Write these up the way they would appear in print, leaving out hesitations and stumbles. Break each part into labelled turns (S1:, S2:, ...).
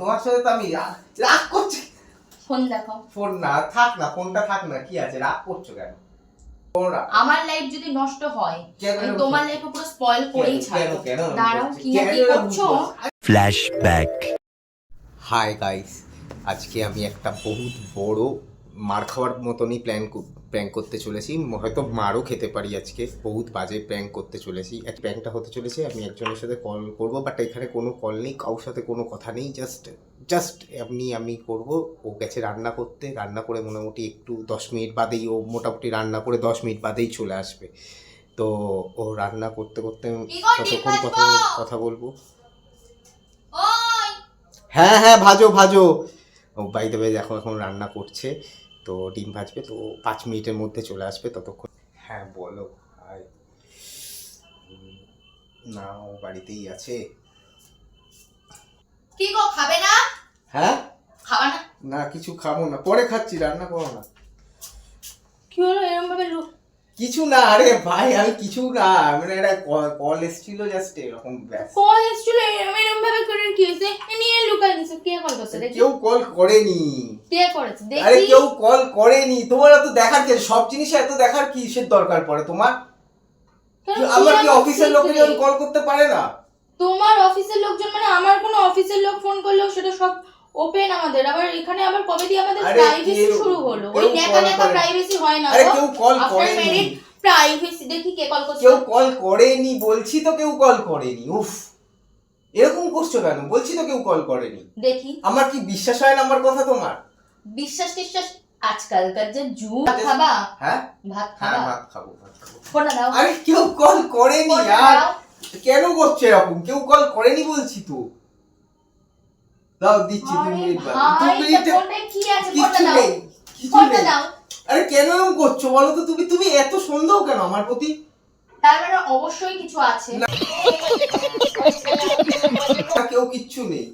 S1: তোমার সাথে তো আমি রাগ করছি।
S2: ফোন দেখো।
S1: ফোন না থাক না, ফোনটা থাক না, কি আছে, রাগ করছো কেন?
S2: আমার লাইফ যদি নষ্ট হয় আমি তোমার লাইফ পুরো স্পয়েল করেই ছাড়বো।
S1: কেন
S2: দাঁড়াও, কি না কি করছো?
S3: ফ্ল্যাশব্যাক।
S1: হাই গাইস, আজকে আমি একটা বহুত বড় মার খাওয়ার মতনই প্র্যাঙ্ক করতে চলেছি। হয়তো মারও খেতে পারি আজকে। বহুত বাজে প্র্যাঙ্ক করতে চলেছি। প্র্যাঙ্কটা হতে চলেছে, আমি একজনের সাথে কল করবো, বাট এখানে কোনো কল নেই, কারোর সাথে কোনো কথা নেই। জাস্ট আমি করব। ও গেছে রান্না করতে, রান্না করে মোটামুটি একটু 10 মিনিট বাদেই, ও মোটামুটি রান্না করে 10 মিনিট বাদেই চলে আসবে। তো ও রান্না করতে করতে ততক্ষণ কথা বলবো। হ্যাঁ হ্যাঁ, ভাজো ভাজো। ও বাই দ্য ওয়ে এখন রান্না করছে, তো ডিম ভাজবে, তো 5 মিনিটের মধ্যে চলে আসবে। ততক্ষণ হ্যাঁ বলো। না, ও বাড়িতেই আছে।
S2: কি গো, খাবে না?
S1: হ্যাঁ,
S2: খাবা না?
S1: না কিছু খাবো না, পরে খাচ্ছি, রান্না করো না।
S2: কি হলো এরকম ভাবে?
S1: কিছু না, আরে ভাই আমি কিছু না, মানে একটা কল এসেছিল, জাস্ট এরকম ব্যাস।
S2: কল এসেছিল এরকম ভাবে করে কি হয়েছে? নিয়ে লুকাই দিছে। কে কল করছে দেখি?
S1: কেউ কল করেনি।
S2: কে করেছে দেখি?
S1: আরে কেউ কল করেনি। তোমার এত দেখার কি, সব জিনিসে এত দেখার কিসের দরকার পড়ে তোমার? আমার কি অফিসের লোকেরা কল করতে পারে না?
S2: তোমার অফিসের লোকজন মানে আমার কোনো অফিসের লোক ফোন করলেও সেটা সব ওপেন আমাদের। আবার এখানে আবার কবে দিয়ে আমাদের প্রাইভেসি শুরু হলো? ওই নেকা প্রাইভেসি হয় না।
S1: আরে কেউ কল করেনি।
S2: প্রাইভেসি দেখি কে কল করছে।
S1: কেউ কল করেনি বলছি তো, কেউ কল করেনি। উফ, এরকম করছো কেন? বলছি তো কেউ কল করেনি।
S2: দেখি,
S1: আমার কি বিশ্বাস হয় না আমার কথা তোমার?
S2: বিশ্বাস টিশ্বাস আজকালকার যে যুগ। খাবা?
S1: হ্যাঁ
S2: ভাত
S1: হ্যাঁ,
S2: খাবা?
S1: ভাত খাবো, ভাত খাবো।
S2: ফোনটা দাও।
S1: আরে কেউ কল করেনি আর কেন করছো এরকম? কেউ কল করেনি বলছি তো। দাও দিচ্ছি, 2 মিনিট বাদে। 2 মিনিট
S2: ফোনে কি আছে?
S1: কিছু
S2: ফোনটা দাও।
S1: নেই, কিছু
S2: ফোনটা
S1: নেই।
S2: দাও।
S1: আরে কেন এরকম করছো বলো তো? তুমি এত সন্দেহ কেন আমার প্রতি?
S2: তার মানে অবশ্যই কিছু আছে।
S1: কেউ কিচ্ছু নেই।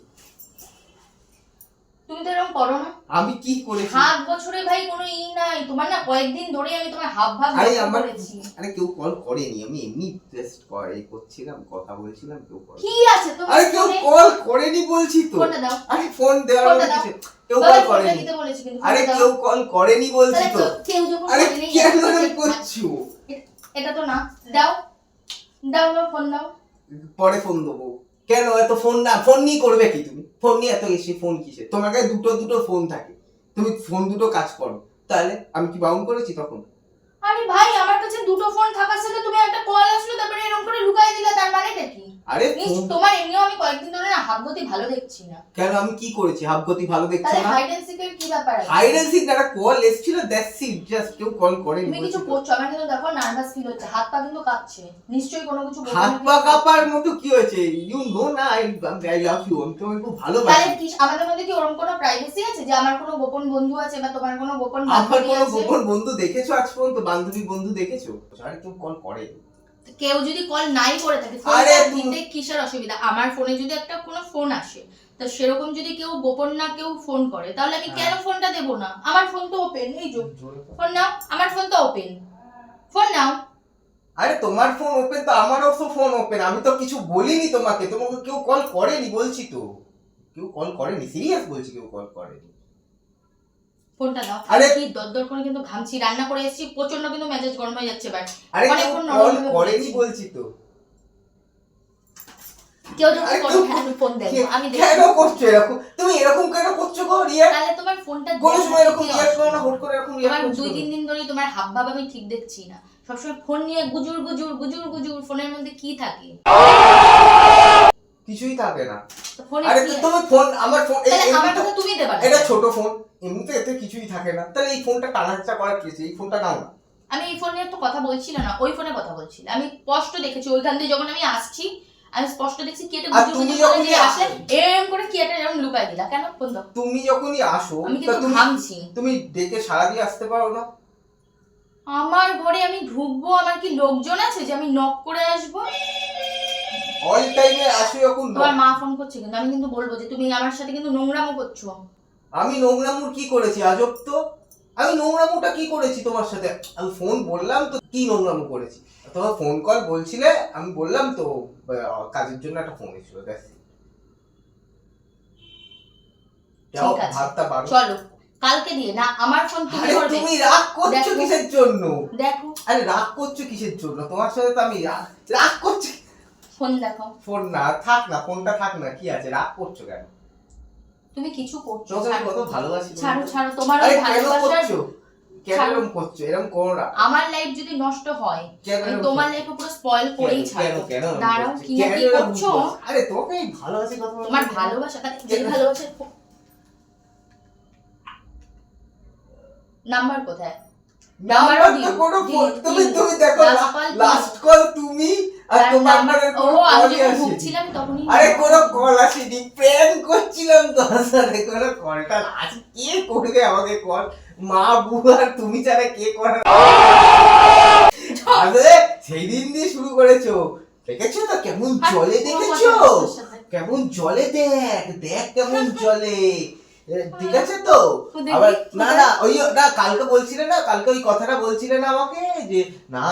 S2: তুমি তো এরকম করো না।
S1: আমি কি করেছি?
S2: 7 বছরে ভাই কোনো নাই তোমার না। কয়েকদিন ধরে আমি তোমার হাব ভাব করেছি।
S1: আরে কেউ কল করেনি, আমি এমনি জাস্ট করছিলাম, কথা বলছিলাম। কেউ কল
S2: কি আছে তুমি?
S1: আরে কেউ কল করেনি বলছি তো।
S2: ফোনটা দাও।
S1: আরে ফোন দেওয়ার মতো কিছু, কেউ কল করেনি।
S2: দিতে বলেছি কিন্তু।
S1: আরে কেউ কল করেনি বলছি তো।
S2: কেউ যখন
S1: আরে
S2: করেনি
S1: কেন এরকম করছো?
S2: এটা তো না। দাও দাও দাও, ফোন দাও।
S1: পরে ফোন দেবো। কেন এত ফোন? না ফোন নিয়ে করবে কি তুমি? ফোন নিয়ে এত এসে ফোন কিসে? তোমার কাছে দুটো ফোন থাকে, তুমি ফোন দুটো কাজ করো, তাহলে আমি কি বাউন্ড করেছি তখন?
S2: আরে ভাই, আমার কাছে দুটো ফোন থাকার সাথে তুমি একটা কল আসলো তারপরে এরকম করে লুকাই দিলা, তার মানেটা কি?
S1: আরে
S2: তোমার এমনিও আমি কয়েকদিন ধরে না হাবগতি ভালো দেখছি না।
S1: কেন আমি কি করেছি? হাবগতি ভালো দেখছো
S2: তাহলে
S1: না?
S2: হাইড এন্ড সিকের কি ব্যাপার আছে?
S1: হাইড এন্ড সিক না, একটা কল এসেছিল, দ্যাটস ইট, জাস্ট কেউ কল করেনি।
S2: তুমি কিছু করছো, আমার কিন্তু দেখো নার্ভাস ফিল হচ্ছে, হাত পা কিন্তু কাঁপছে। নিশ্চয়ই কোনো কিছু বলছো।
S1: হাত পা কাঁপার মতো কি হয়েছে? ইউ নো না, আই লাভ ইউ, আমি তোমাকে খুব ভালোবাসি।
S2: তাহলে কি আমাদের মধ্যে কি ওরকম কোনো প্রাইভেসি আছে যে আমার কোনো গোপন বন্ধু আছে বা তোমার কোনো গোপন
S1: আমার
S2: বান্ধবী
S1: কোনো
S2: আছে?
S1: গোপন বন্ধু দেখেছো আজ পর্যন্ত? বান্ধবী বন্ধু দেখেছো? আর কেউ কল করে?
S2: কেউ যদি কল নাই করে থাকে,
S1: আরে
S2: ফোনটা দিতে কিসের অসুবিধা? আমার ফোনে যদি একটা কোনো ফোন আসে, তো সেরকম যদি কেউ গোপন না কেউ ফোন করে, তাহলে আমি কেন ফোনটা দেব না? আমার ফোন তো ওপেন, এই যে ফোন নাও, আমার ফোন তো ওপেন, ফোন নাও।
S1: আরে তোমার ফোন ওপেন তো আমারও তো ফোন ওপেন, আমি তো কিছু বলিনি তোমাকে কেউ কল করেনি বলছি তো। কেউ কল করেনি, সিরিয়াস বলছি, কেউ কল করেনি।
S2: ফোনটা দাও।
S1: আরে
S2: কি দরদর করে কিন্তু ঘামছি, রান্না করে এসেছি প্রচন্ড, কিন্তু মেজাজ গরম হয়ে যাচ্ছে এবার।
S1: আরে কেউ কল করেনি বলছি তো।
S2: কেউ যখন করে আমি ফোন দেব, আমি দেখব।
S1: কেন করছো এরকম? তুমি এরকম কেন করছো গো রিয়া?
S2: তাহলে তোমার ফোনটা
S1: কোন সময় এরকম রিয়াক্ট করো না, হুট করে এরকম রিয়াক্ট করছো?
S2: 2-3 দিন ধরে তোমার হাবভাব আমি ঠিক দেখছি না। সবসময় ফোন নিয়ে গুজুর গুজুর গুজুর গুজুর, ফোনের মধ্যে কি থাকে?
S1: কিছুই থাকে না।
S2: ফোনে
S1: আরে
S2: কি
S1: তুমি ফোন, আমার ফোন
S2: আমার কথা তুমি দেবা না?
S1: এটা ছোট ফোন, এমনিতে এতে কিছুই থাকে না, তাহলে এই ফোনটা টানাটা করার কি আছে? এই ফোনটা নাও না।
S2: আমি এই ফোন নিয়ে তো কথা বলছিলাম না, ওই ফোনে কথা বলছিলাম। আমি স্পষ্ট দেখেছি ওইখান দিয়ে যখন আমি আসছি, আমি স্পষ্ট দেখছি কি এটা গুজুর গুজুর করে যে আসে, এরকম করে কি এটা এরকম লুকাই দিলা কেন? ফোন দাও।
S1: তুমি যখনই আসো
S2: আমি কিন্তু ঘামছি।
S1: তুমি ডেকে সারা দিয়ে আসতে পারো না?
S2: আমার ঘরে আমি ঢুকবো, আমার কি লোকজন আছে যে আমি নক করে আসবো?
S1: অল টাইমে আসো যখন।
S2: তোমার মা ফোন করছে কিন্তু আমি কিন্তু বলবো যে তুমি আমার সাথে কিন্তু নোংরামো করছো।
S1: আমি নোংরামুর কি করেছি? আজব তো। আমি নোংরামুটা কি করেছি তোমার সাথে? আমি ফোন বললাম তো কি নোংরামু করেছি? তোমার ফোন কল বলছিলে, আমি বললাম তো কাজের জন্য একটা ফোন এসেছিল, ব্যাস। যাও,
S2: ঠিক আছে।
S1: ভাতটা বাড়ো।
S2: চলো কালকে দিয়ে না আমার ফোন তুমি
S1: আরে
S2: করবে।
S1: তুমি রাগ করছো
S2: দেখো।
S1: কিসের জন্য?
S2: দেখো
S1: আরে রাগ করছো কিসের জন্য? তোমার সাথে তো আমি রাগ করছি।
S2: ফোন দেখো।
S1: ফোন না থাক না, ফোনটা থাক না, কি আছে, রাগ করছো কেন?
S2: তুমি কিছু করছো,
S1: তোকে আমি
S2: ছাড়ো।
S1: কত ভালোবাসি।
S2: ছাড়ো ছাড়ো, তোমার
S1: আরে
S2: ওই
S1: কেন
S2: ভালোবাসার
S1: করছো? কেন
S2: ছাড়ো।
S1: এরকম করছো? এরকম করো না।
S2: আমার লাইফ যদি নষ্ট হয়
S1: কেন
S2: আমি
S1: এরকম
S2: তোমার
S1: করছো?
S2: লাইফে পুরো স্পয়েল করেই
S1: কেন
S2: ছাড়বো।
S1: কেন এরকম
S2: দাঁড়াও,
S1: করছো?
S2: কি না
S1: কেন
S2: কি
S1: এরকম
S2: করছো?
S1: করছো? আরে তোমাকে আমি ভালোবাসি কথা বলছি।
S2: তোমার ভালোবাসা যে
S1: কেন?
S2: ভালোবাসা নাম্বার কোথায়?
S1: নাম্বার
S2: নাম্বারও
S1: তো
S2: দিও,
S1: কোনো
S2: দিও,
S1: তুমি
S2: দিও।
S1: তুমি দেখো
S2: Last call তুমি।
S1: লাস্ট কল তুমি আর তোমার নাম্বারের
S2: ও
S1: কোনো
S2: আমি
S1: কলই
S2: যখন
S1: আসেনি।
S2: ঢুকছিলাম তখনই
S1: আরে কোনো কল আসেনি, প্র্যাঙ্ক করছিলাম তোর সাথে। কোনো কলটা আজ কে করবে আমাকে কল? মা বউ আর তুমি ছাড়া কে করে? আরে সেই দিন দিয়ে শুরু করেছো, দেখেছো তো কেমন
S2: আর
S1: জলে,
S2: কোনো
S1: দেখেছো
S2: কথা বলতে সাথে।
S1: কেমন জলে, দেখ দেখ কেমন জলে। ঠিক আছে তো?
S2: ও দেখি,
S1: আবার না
S2: কোথায়?
S1: না ওই না কালকে বলছিলে না, কালকে ওই কথাটা বলছিলে না আমাকে যে না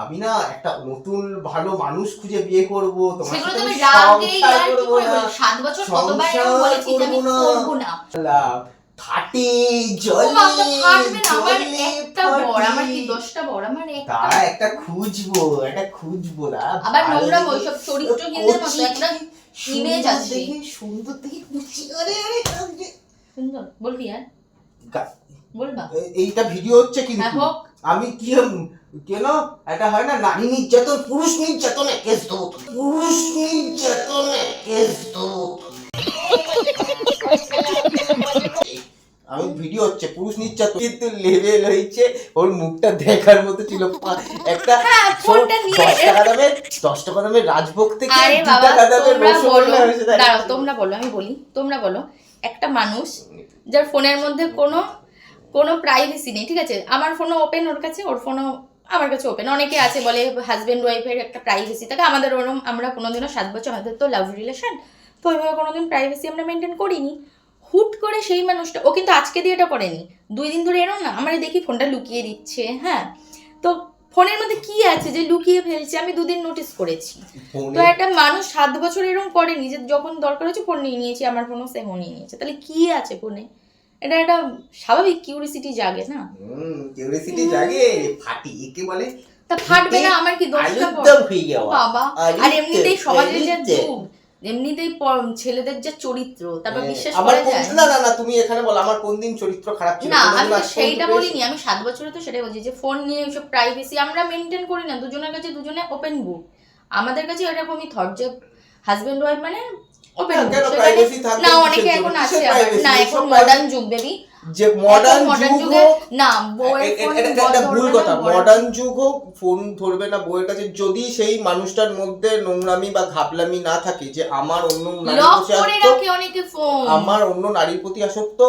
S1: আমি না একটা নতুন ভালো মানুষ খুঁজে বিয়ে করব, তোমার
S2: সেগুলো
S1: সাথে
S2: তুমি
S1: আমি
S2: রাগে
S1: সংসার
S2: আর কি
S1: করবো
S2: করে
S1: না,
S2: বলি? 7 বছর কতবার এরকম
S1: সংসার
S2: বলেছি যে আমি
S1: করবো না।
S2: করবো না।
S1: ফাটে
S2: ও
S1: জলে
S2: মা, তো ফাটবে না, আমার
S1: জলে
S2: একটা বর, আমার কি
S1: ফাটে।
S2: 10টা বর, আমার একটা।
S1: তা একটা খুঁজবো না
S2: আবার
S1: ভালো
S2: নোংরা
S1: দেখে-
S2: ওইসব চরিত্রহীনদের মতো
S1: কচি,
S2: একটা
S1: সুন্দর
S2: ইমেজ আছে।
S1: দেখে, সুন্দর দেখে কুচি, আরে আরে আরে।
S2: সুন্দর বলবি আর বলবা?
S1: এইটা ভিডিও হচ্ছে
S2: হ্যাঁ,
S1: কিন্তু
S2: হোক।
S1: আমি কি কেন এটা হয় না, নারী নির্যাতন পুরুষ নির্যাতনে কেস দেবো তো। পুরুষ নির্যাতনে কেস দেবো। আমি ভিডিও হচ্ছে পুরুষ নির্যাতন, কিন্তু লেভেল হয়েছে ওর মুখটা দেখার মতো ছিল। একটা
S2: হ্যাঁ, ফোনটা নিয়ে
S1: 10 টাকা দামের রাজভোগ থেকে
S2: আরে
S1: 2
S2: বাবা
S1: টাকা দামের
S2: তোমরা বলো,
S1: রসগোল্লা এসে দাঁড়িয়েছে।
S2: দাঁড়াও তোমরা বলো, আমি বলি, তোমরা বলো। একটা মানুষ যার ফোনের মধ্যে কোনো কোনো প্রাইভেসি নেই, ঠিক আছে? আমার ফোনও ওপেন, ওর কাছে, ওর ফোনও আমার কাছে ওপেন। অনেকে আছে বলে হাজব্যান্ড ওয়াইফের একটা প্রাইভেসি থাকে, আমাদের ওরকম আমরা কোনোদিনও 7 বছর আমাদের তো লাভ রিলেশন, তো ওইভাবে কোনোদিন প্রাইভেসি আমরা মেনটেন করিনি। হুট করে সেই মানুষটা, ও কিন্তু আজকে দিয়ে এটা করেনি, 2 দিন ধরে এরো না আমার দেখি ফোনটা লুকিয়ে দিচ্ছে। হ্যাঁ, তো ফোনের মধ্যে কি আছে যে লুকিয়ে ফেলছে? আমি 2 দিন নোটিস করেছি। তো একটা মানুষ 7 বছর এরকম করেনি যে যখন দরকার হচ্ছে ফোন নিয়ে নিয়েছি, আমার ফোনও সেও নিয়ে নিয়েছে, তাহলে কি আছে ফোনে? এটা একটা স্বাভাবিক কিউরিসিটি জাগে না?
S1: কিউরিসিটি জাগে, ফাটি একে বলে।
S2: তা ফাটবে না, আমার কি দোষটা?
S1: আলুরদম হয়ে যাওয়া।
S2: বাবা,
S1: আলুরদম,
S2: আর এমনিতেই সমাজের যে
S1: আলুরদম।
S2: যুগ, এমনিতেই ছেলেদের যে চরিত্র, তারপর বিশ্বাস
S1: আমার
S2: করা যায়
S1: না না না তুমি এখানে বলো আমার কোন দিন চরিত্র খারাপ ছিল?
S2: না,
S1: কোনোদিন
S2: আমি তো
S1: আজ পর্যন্ত
S2: সেইটা
S1: পেয়েছি?
S2: বলিনি, আমি 7 বছরে তো সেটাই বলছি যে ফোন নিয়ে এইসব প্রাইভেসি আমরা মেনটেন করি না, দুজনের কাছে দুজনে ওপেন বুক। আমাদের কাছে এরকমই থট যে হাজবেন্ড ওয়াইফ মানে ওপেন বুক।
S1: কেন privacy থাকবে
S2: না,
S1: কিসের
S2: অনেকে
S1: জন্য?
S2: এখন
S1: কিসের
S2: আছে আবার,
S1: privacy?
S2: না
S1: এইসব
S2: এখন মডার্ন যুগ বেবি,
S1: যে মডার্ন
S2: যুগে
S1: যুগ
S2: না বউয়ের ফোন
S1: এটা ভুল কথা। মডার্ন যুগ হোক, ফোন ধরবে না বউয়ের কাছে যদি সেই মানুষটার মধ্যে নোংরামি বা ঘাপলামি না থাকে, যে আমার অন্য নারীর
S2: লক
S1: প্রতি
S2: করে
S1: আসক্ত,
S2: রাখে অনেকে ফোন।
S1: আমার অন্য নারীর প্রতি আসক্ত,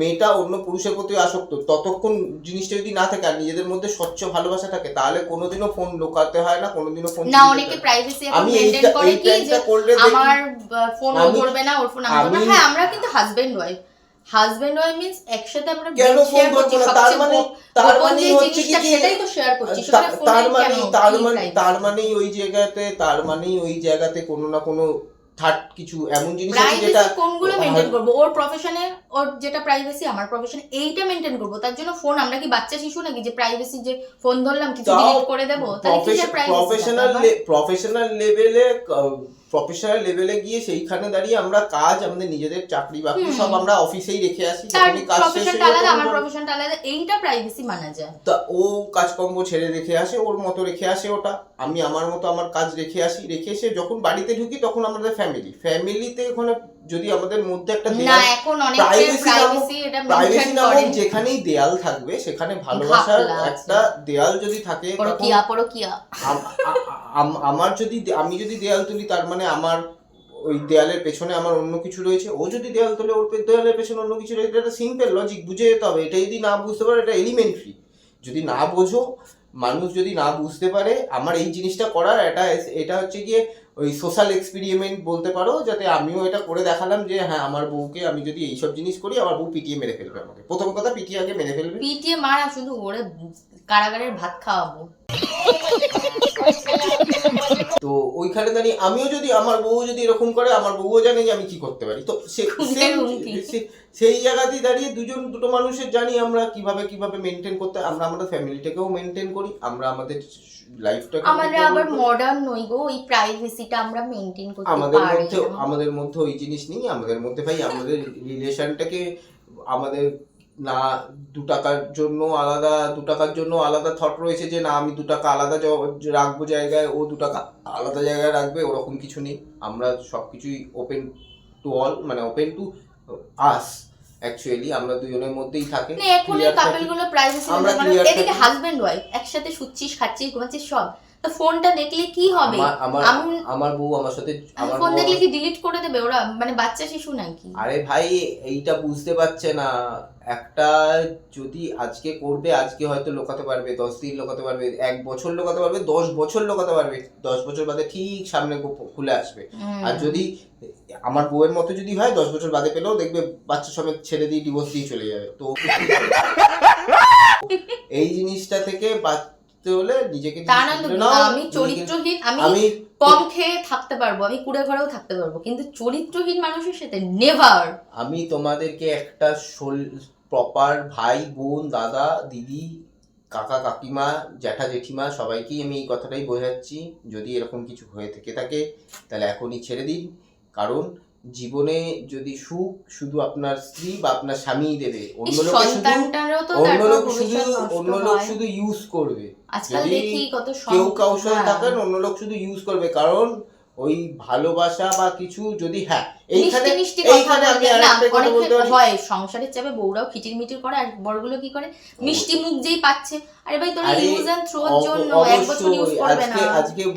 S1: মেয়েটা অন্য পুরুষের প্রতি আসক্ত, ততক্ষণ জিনিসটা যদি না থাকে আর নিজেদের মধ্যে স্বচ্ছ ভালোবাসা থাকে, তাহলে কোনোদিনও ফোন লোকাতে হয় না, কোনোদিনও ফোন
S2: না, অনেকে প্রাইভেসি এখন
S1: আমি
S2: মেনটেন করে কি যে
S1: করলে
S2: আমার ফোন ও ধরবে না, ওর ফোন আমি ধরবো না।
S1: আমি-
S2: হ্যাঁ, আমরা কিন্তু হাজবেন্ড ওয়াইফ মিন্স একসাথে আমরা
S1: কেন
S2: bed
S1: ফোন
S2: share করছি,
S1: ধরবো না? তার
S2: সবচেয়ে
S1: মানে
S2: গোপন যে
S1: হচ্ছে
S2: জিনিসটা
S1: কি
S2: সেটাই তো শেয়ার করছি, সেটা ফোনে কেন?
S1: তার মানেই ওই জায়গাতে কোনো না কোনো থার্ড কিছু এমন জিনিস আছে যেটা
S2: প্রাইভেসি কোনগুলো মেনটেন করব? ওর প্রফেশনে ওর যেটা প্রাইভেসি, আমার প্রফেশন এইটা মেনটেন করব। তার জন্য ফোন, আমরা কি বাচ্চা শিশু নাকি যে প্রাইভেসি, যে ফোন ধরলাম কিছু ডিলিট করে দেব? তাহলে কিসের প্রাইভেসি?
S1: প্রফেশনাল লেভেলে গিয়ে সেইখানে দাঁড়িয়ে আমরা কাজ, আমাদের নিজেদের চাকরি বাকরি সব আমরা অফিসেই রেখে আসি,
S2: তার
S1: যখনই কাজ শেষ
S2: প্রফেশনটা
S1: হয়ে
S2: আলাদা,
S1: যায়
S2: আমার
S1: তখন
S2: প্রফেশনটা আলাদা, এইটা প্রাইভেসি মানা যায়।
S1: তা ও কাজকর্ম ছেড়ে রেখে আসে, ওর মতো রেখে আসে ওটা, আমি আমার মতো আমার কাজ রেখে আসি, রেখে এসে যখন বাড়িতে ঢুকি তখন আমাদের ফ্যামিলিতে ওখানে যদি আমাদের মধ্যে একটা
S2: না,
S1: দেয়াল,
S2: এখন অনেকের প্রাইভেসি এটা
S1: প্রাইভেসি
S2: মেনটেন
S1: নামক
S2: করে।
S1: যেখানেই দেয়াল থাকবে সেখানে ভালোবাসার
S2: ঘাপলা আছে।
S1: একটা দেয়াল যদি থাকে, তখন
S2: পরকিয়া
S1: আমার আমি যদি দেয়াল তুলি, তার মানে আমার ওই দেয়ালের পেছনে আমার অন্য কিছু রয়েছে, ও যদি দেয়াল তোলে ওর দেয়ালের পেছনে অন্য কিছু রয়েছে। এটা সিম্পল লজিক, বুঝে যেতে হবে। এটা যদি না বুঝতে পারো, এটা এলিমেন্টারি। যদি না বোঝো, মানুষ যদি না বুঝতে পারে, আমার এই জিনিসটা করার এটা হচ্ছে গিয়ে ওই সোশ্যাল এক্সপেরিমেন্ট বলতে পারো, যাতে আমিও এটা করে দেখালাম যে হ্যাঁ আমার বউকে আমি যদি এইসব জিনিস করি আমার বউ পিটিয়ে মেরে ফেলবে আমাকে। প্রথম কথা পিটিয়ে আগে মেরে ফেলবে।
S2: পিটিয়ে মারা শুধু ওরে কারাগারের ভাত খাওয়াবো।
S1: তো ওইখানে দাঁড়িয়ে আমিও যদি, আমার বউ যদি এরকম করে, আমার বউও জানে যে আমি কি করতে পারি। তো সেই জায়গাতেই দাঁড়িয়ে দুটো মানুষের জানি আমরা কিভাবে মেনটেন করতে, আমরা আমাদের ফ্যামিলিটাকেও মেনটেন করি, আমরা আমাদের লাইফটাকে,
S2: আমরা আবার মডার্ন নই গো, ওই প্রাইভেসিটা আমরা মেনটেন করতে পারি না।
S1: আমাদের মধ্যে ওই জিনিস নেই। আমাদের মধ্যে ভাই আমাদের রিলেশনটাকে আমাদের না 2 টাকার জন্য আলাদা থট রয়েছে যে না আমি 2 টাকা আলাদা রাখবো জায়গায়, ও 2 টাকা আলাদা জায়গায় রাখবে, ওরকম কিছু নেই। আমরা সবকিছুই ওপেন টু অল, মানে ওপেন টু আস। অ্যাকচুয়ালি আমরা দুজনের মধ্যেই থাকে।
S2: না এখন এই কাপল গুলো প্রাইভেসি, এদিকে হাজবেন্ড ওয়াইফ একসাথে শুচ্ছিস, খাচ্ছিস, ঘুমাচ্ছিস সব, তো ফোনটা দেখলে কি হবে?
S1: আমার বউ আমার সাথে
S2: ফোন দেখলে কি ডিলিট করে দেবে ওরা? মানে বাচ্চা শিশু নাকি?
S1: আরে ভাই এইটা বুঝতে পারছে না। একটা যদি আজকে করবে, আজকে হয়তো লোকাতে পারবে, 10 দিন লোকাতে পারবে, 1 বছর লোকাতে পারবে, 10 বছর লোকাতে পারবে, 10 বছর বাদে ঠিক সামনে খুলে আসবে। আর যদি আমার বউয়ের মতো যদি হয় 10 বছর বাদে পেলেও দেখবে বাচ্চা সমেত ছেড়ে দিয়ে ডিভোর্স দিয়ে চলে যাবে। তো এই জিনিসটা থেকে হলে নিজেকে,
S2: আমি চরিত্রহীন, আমি কম খেয়ে থাকতে পারবো, আমি কুড়ে ঘরেও থাকতে পারবো, কিন্তু চরিত্রহীন মানুষের সাথে নেভার।
S1: আমি তোমাদেরকে একটা প্রপার ভাই বোন দাদা দিদি কাকা কাকিমা জ্যাঠা জেঠিমা সবাইকেই আমি এই কথাটাই বোঝাচ্ছি, যদি এরকম কিছু হয়ে থেকে থাকে তাহলে এখনই ছেড়ে দিন। কারণ জীবনে যদি সুখ শুধু আপনার স্ত্রী বা আপনার স্বামী দেবে, অন্য লোক শুধু ইউজ করবে। যদি কেউ কারোর সাথে থাকেন অন্য লোক শুধু ইউজ করবে, কারণ ওই ভালোবাসা বা কিছু যদি, হ্যাঁ এইখানে আমি আরেকটা কথা বলতে পারি,
S2: হয় সংসারের চাপে বউরাও খিটিরমিটির করে, আর বড়গুলো কি করে মিষ্টি মুখ যেই পাচ্ছে, আরে ভাই তোরা ইউজ এন্ড থ্রোর জন্য 1 বছর ইউজ করবে না,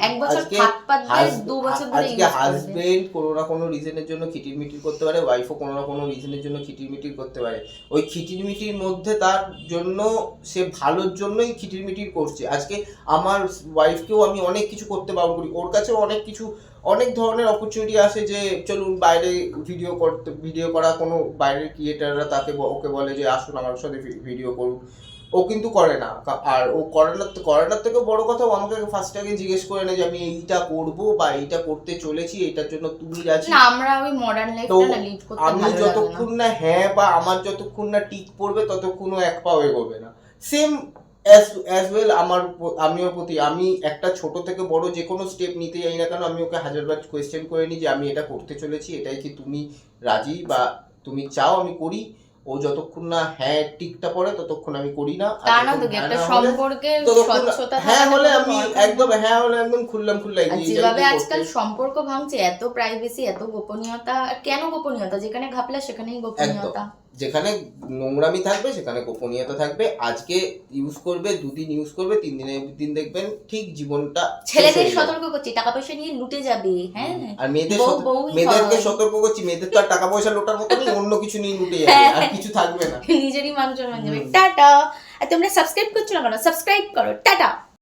S2: 1 বছর হাত পাত দিয়ে 2 বছর ধরে ইউজ করবে।
S1: আজকে হাজবেন্ড কোনো না কোনো রিজনের জন্য খিটিরমিটির করতে পারে, ওয়াইফও কোনো না কোনো রিজনের জন্য খিটিরমিটির করতে পারে। ওই খিটিরমিটির মধ্যে তার জন্য সে ভালোর জন্যই খিটিরমিটির করছে। আজকে আমার ওয়াইফকেও আমি অনেক কিছু করতে বারণ করি, ওর কাছেও অনেক ধরনের অপরচুনিটি আসে যে চলুন বাইরে ভিডিও করা, কোনো বাইরের ক্রিয়েটাররা ওকে বলে যে আসুন আমার সাথে ভিডিও করুন, ও কিন্তু করে না। আর ও করানোর থেকে বড় কথা, ও আমাকে ফার্স্ট আগে জিজ্ঞেস করে না যে আমি এইটা করব বা এইটা করতে চলেছি, এটার জন্য তুমি রাজি?
S2: না আমরা ওই মডার্ন লাইফটা লিড করতে ভালো লাগে না।
S1: আমি যতক্ষণ না হ্যাঁ বা আমার যতক্ষণ না টিক পড়বে ততক্ষণ এক পাও এগোবে না। সেম as well আমিও প্রতি, আমি একটা ছোট থেকে বড় যে কোনো স্টেপ নিতে যাই না কেন, আমি ওকে 1000বার কোয়েশ্চেন করে নিই যে আমি এটা করতে চলেছি, এটাই কি তুমি রাজি বা তুমি চাও আমি করি। ও যতক্ষণ না হ্যাঁ টিকটা পড়ে ততক্ষণ আমি করি না।
S2: একটা সম্পর্কে স্বচ্ছতা
S1: হ্যাঁ হলে আমি একদম খুললাম
S2: যেভাবে আজকাল সম্পর্ক ভাঙছে, এত প্রাইভেসি, এত গোপনীয়তা। কেন গোপনীয়তা? যেখানে ঘাপলা সেখানেই গোপনীয়তা,
S1: যেখানে নোংরামি থাকবে সেখানে গোপনীয়তা থাকবে। আজকে ইউজ করবে, 2 দিন ইউজ করবে, 3 দিন দেখবেন ঠিক জীবনটা।
S2: ছেলেদের সতর্ক করছি, টাকা পয়সা নিয়ে লুটে যাবে। হ্যাঁ, আর
S1: মেয়েদেরকে সতর্ক করছি, মেয়েদের তো আর টাকা পয়সা লুটার মতো নেই, অন্য কিছু নিয়ে লুটে যাবে, আর কিছু থাকবে না,
S2: নিজেরই মানুষ যাবে। টাটা। আর তোমরা সাবস্ক্রাইব করছো না কেন? সাবস্ক্রাইব করো। টাটা।